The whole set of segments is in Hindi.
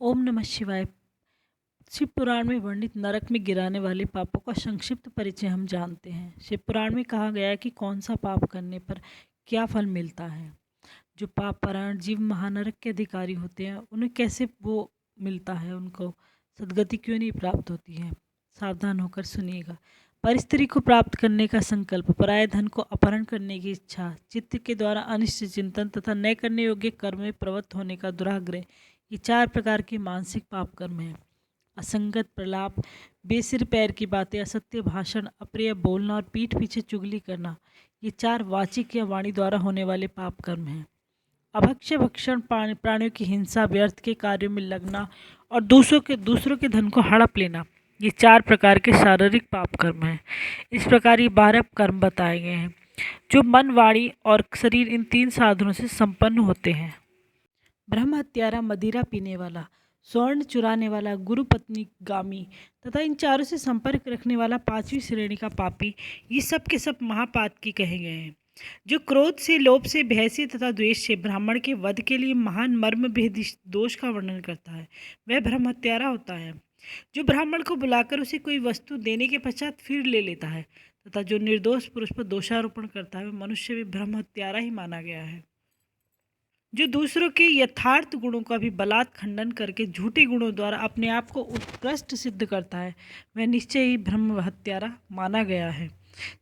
ओम नमः शिवाय। शिव पुराण में वर्णित नरक में गिराने वाले पापों का संक्षिप्त परिचय हम जानते हैं। शिव पुराण में कहा गया है कि कौन सा पाप करने पर क्या फल मिलता है। जो पाप परायण जीव महानरक के अधिकारी होते हैं उन्हें कैसे वो मिलता है, उनको सदगति क्यों नहीं प्राप्त होती है। सावधान होकर सुनिएगा। पर स्त्री को प्राप्त करने का संकल्प, पराय धन को अपहरण करने की इच्छा, चित्त के द्वारा अनिष्ट चिंतन तथा न करने योग्य कर्म में प्रवृत्त होने का दुराग्रह, ये 4 प्रकार के मानसिक पाप कर्म हैं। असंगत प्रलाप, बेसिर पैर की बातें, असत्य भाषण, अप्रिय बोलना और पीठ पीछे चुगली करना, ये 4 वाचिक या वाणी द्वारा होने वाले पाप कर्म हैं। अभक्ष्य भक्षण, प्राणियों की हिंसा, व्यर्थ के कार्यों में लगना और दूसरों के धन को हड़प लेना, ये 4 प्रकार के शारीरिक पाप कर्म हैं। इस प्रकार ये 12 कर्म बताए गए हैं जो मन, वाणी और शरीर, इन 3 साधनों से संपन्न होते हैं। ब्रह्म हत्यारा, मदिरा पीने वाला, स्वर्ण चुराने वाला, गुरु पत्नी गामी तथा इन चारों से संपर्क रखने वाला 5वीं श्रेणी का पापी, ये सब के सब महापात की कहे गए हैं। जो क्रोध से, लोभ से, भय से तथा द्वेष से ब्राह्मण के वध के लिए महान मर्म भेदी दोष का वर्णन करता है, वह ब्रह्म हत्यारा होता है। जो ब्राह्मण को बुलाकर उसे कोई वस्तु देने के पश्चात फिर ले लेता है तथा जो निर्दोष पुरुष पर दोषारोपण करता है, वह मनुष्य भी ब्रह्म हत्यारा ही माना गया है। जो दूसरों के यथार्थ गुणों का भी बलात् खंडन करके झूठे गुणों द्वारा अपने आप को उत्कृष्ट सिद्ध करता है, वह निश्चय ही ब्रह्म हत्यारा माना गया है।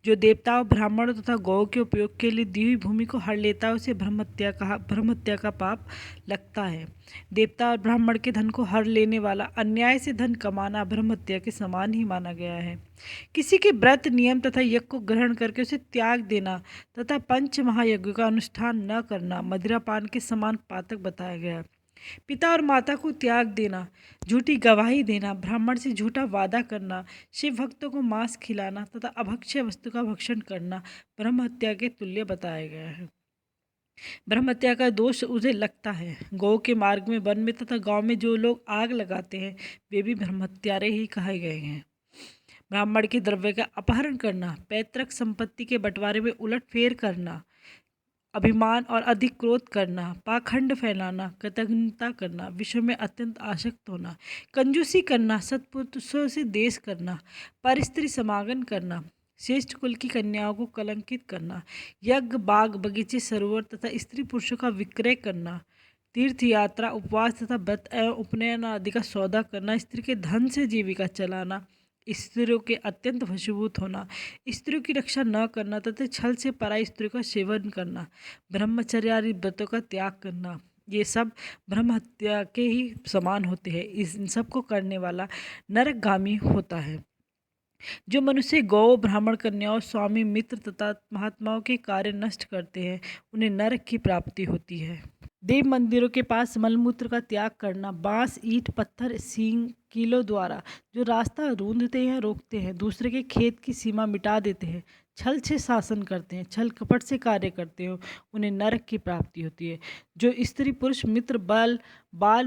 जो देवताओं, ब्राह्मणों तथा गौ के उपयोग के लिए दी हुई भूमि को हड़ लेता है, उसे ब्रह्म हत्या का पाप लगता है। देवता और ब्राह्मण के धन को हड़ लेने वाला, अन्याय से धन कमाना ब्रह्म हत्या के समान ही माना गया है। किसी के व्रत, नियम तथा यज्ञ को ग्रहण करके उसे त्याग देना तथा पंच महायज्ञ का अनुष्ठान न करना मदिरापान के समान पातक बताया गया है। पिता और माता को त्याग देना, झूठी गवाही देना, ब्राह्मण से झूठा वादा करना, शिव भक्तों को मांस खिलाना तथा अभक्ष्य वस्तु का भक्षण करना ब्रह्म हत्या के तुल्य बताया गया है। ब्रह्म हत्या का दोष उसे लगता है। गौ के मार्ग में, वन में तथा गांव में जो लोग आग लगाते हैं, वे भी ब्रह्म हत्यारे ही कहे गए हैं। ब्राह्मण के द्रव्य का अपहरण करना, पैतृक संपत्ति के बंटवारे में उलटफेर करना, अभिमान और अधिक क्रोध करना, पाखंड फैलाना, कृतज्ञता करना, विश्व में अत्यंत आसक्त होना, कंजूसी करना, सत्पुरुषों से देश करना, परस्त्री समागम करना, श्रेष्ठ कुल की कन्याओं को कलंकित करना, यज्ञ, बाग, बगीचे, सरोवर तथा स्त्री पुरुषों का विक्रय करना, तीर्थ यात्रा, उपवास तथा व्रत एवं उपनयन आदि का सौदा करना, स्त्री के धन से जीविका चलाना, स्त्रियों के अत्यंत वशीभूत होना, स्त्रियों की रक्षा न करना तथा छल से पराई स्त्रियों का सेवन करना, ब्रह्मचर्य आदि व्रतों का त्याग करना, ये सब ब्रह्म हत्या के ही समान होते हैं। इन सब को करने वाला नरकगामी होता है। जो मनुष्य गौ, ब्राह्मण, कन्याओं, स्वामी, मित्र तथा महात्माओं के कार्य नष्ट करते हैं, उन्हें नरक की प्राप्ति होती है। देव मंदिरों के पास मलमूत्र का त्याग करना, बांस, ईंट, पत्थर, सींग, कीलों द्वारा जो रास्ता रूंधते हैं, रोकते हैं, दूसरे के खेत की सीमा मिटा देते हैं, छल से शासन करते हैं, छल कपट से कार्य करते हैं, उन्हें नरक की प्राप्ति होती है। जो स्त्री, पुरुष, मित्र, बाल,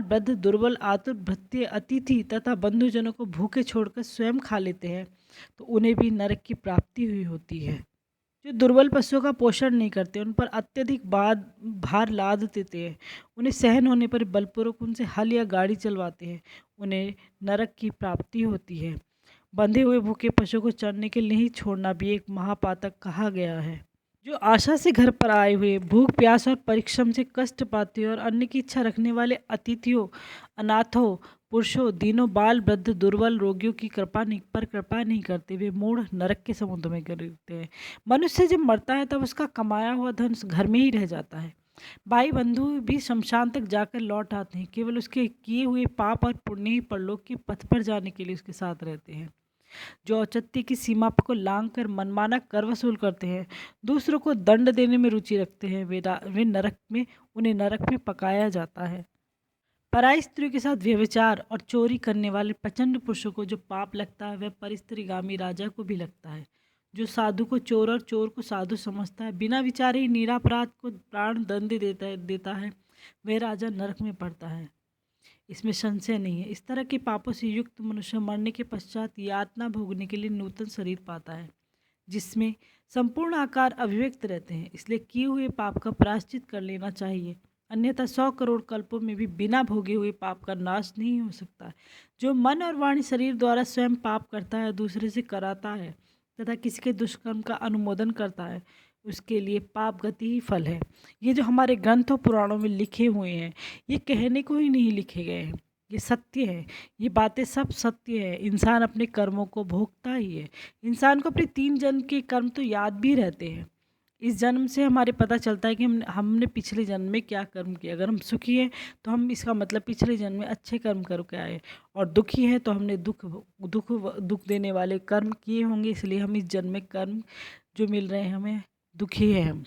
वृद्ध, दुर्बल, आतुर, भृत्य, अतिथि तथा बंधुजनों को भूखे छोड़कर स्वयं खा लेते हैं, तो उन्हें भी नरक की प्राप्ति हुई होती है। जो दुर्बल पशुओं का पोषण नहीं करते, उन पर अत्यधिक भार लाद देते हैं, उन्हें सहन होने पर बलपूर्वक उनसे हल या गाड़ी चलवाते हैं, उन्हें नरक की प्राप्ति होती है। बंधे हुए भूखे पशु को चरने के लिए नहीं छोड़ना भी एक महापातक कहा गया है। जो आशा से घर पर आए हुए, भूख, प्यास और परिश्रम से कष्ट पाते और अन्न की इच्छा रखने वाले अतिथियों, अनाथों, पुरुषों, दीनों, बाल, वृद्ध, दुर्बल, रोगियों की कृपा नहीं करते, वे मूढ़ नरक के समुद्र में गिरते हैं। मनुष्य जब मरता है तब उसका कमाया हुआ धन घर में ही रह जाता है। भाई बंधु भी शमशान तक जाकर लौट आते हैं, केवल उसके किए हुए पाप और पुण्य ही परलोक के पथ पर जाने के लिए उसके साथ रहते हैं। जो औचित्य की सीमा को लांघ कर मनमाना कर वसूल करते हैं, दूसरों को दंड देने में रुचि रखते हैं, वे उन्हें नरक में पकाया जाता है। पराई स्त्रियों के साथ व्यभिचार और चोरी करने वाले प्रचंड पुरुषों को जो पाप लगता है, वह परिस्त्रीगामी राजा को भी लगता है। जो साधु को चोर और चोर को साधु समझता है, बिना विचारे ही निरापराध को प्राण दंड देता है, वह राजा नरक में पड़ता है। इसमें संशय नहीं है। इस तरह के पापों से युक्त मनुष्य मरने के पश्चात यातना भोगने के लिए नूतन शरीर पाता है, जिसमें संपूर्ण आकार अभिव्यक्त रहते हैं। इसलिए किए हुए पाप का प्रायश्चित कर लेना चाहिए अन्यथा 100 करोड़ कल्पों में भी बिना भोगे हुए पाप का नाश नहीं हो सकता। जो मन और वाणी शरीर द्वारा स्वयं पाप करता है, दूसरे से कराता है तथा किसी के दुष्कर्म का अनुमोदन करता है, उसके लिए पाप गति ही फल है। ये जो हमारे ग्रंथों पुराणों में लिखे हुए हैं, ये कहने को ही नहीं लिखे गए हैं, ये सत्य है। ये बातें सब सत्य है। इंसान अपने कर्मों को भोगता ही है। इंसान को अपने 3 जन्म के कर्म तो याद भी रहते हैं। इस जन्म से हमारे पता चलता है कि हमने पिछले जन्म में क्या कर्म किया। अगर हम सुखी हैं तो हम इसका मतलब पिछले जन्म में अच्छे कर्म करके आए, और दुखी हैं तो हमने दुख देने वाले कर्म किए होंगे, इसलिए हम इस जन्म में कर्म जो मिल रहे हैं हमें दुखी है हम।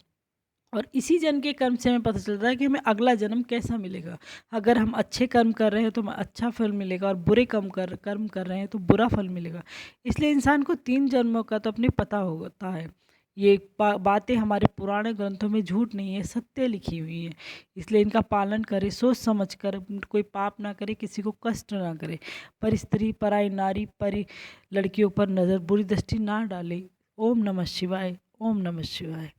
और इसी जन्म के कर्म से हमें पता चलता है कि हमें अगला जन्म कैसा मिलेगा। अगर हम अच्छे कर्म कर रहे हैं तो हमें अच्छा फल मिलेगा, और बुरे कर्म कर रहे हैं तो बुरा फल मिलेगा। इसलिए इंसान को 3 जन्मों का तो अपने पता होता है। ये बातें हमारे पुराने ग्रंथों में झूठ नहीं है, सत्य लिखी हुई है। इसलिए इनका पालन करें, सोच समझ कर, कोई पाप ना करे, किसी को कष्ट ना करे, पर स्त्री, पराई नारी, परी लड़कियों पर नज़र, बुरी दृष्टि ना डाले। ओम नमः शिवाय। ओम नमः शिवाय।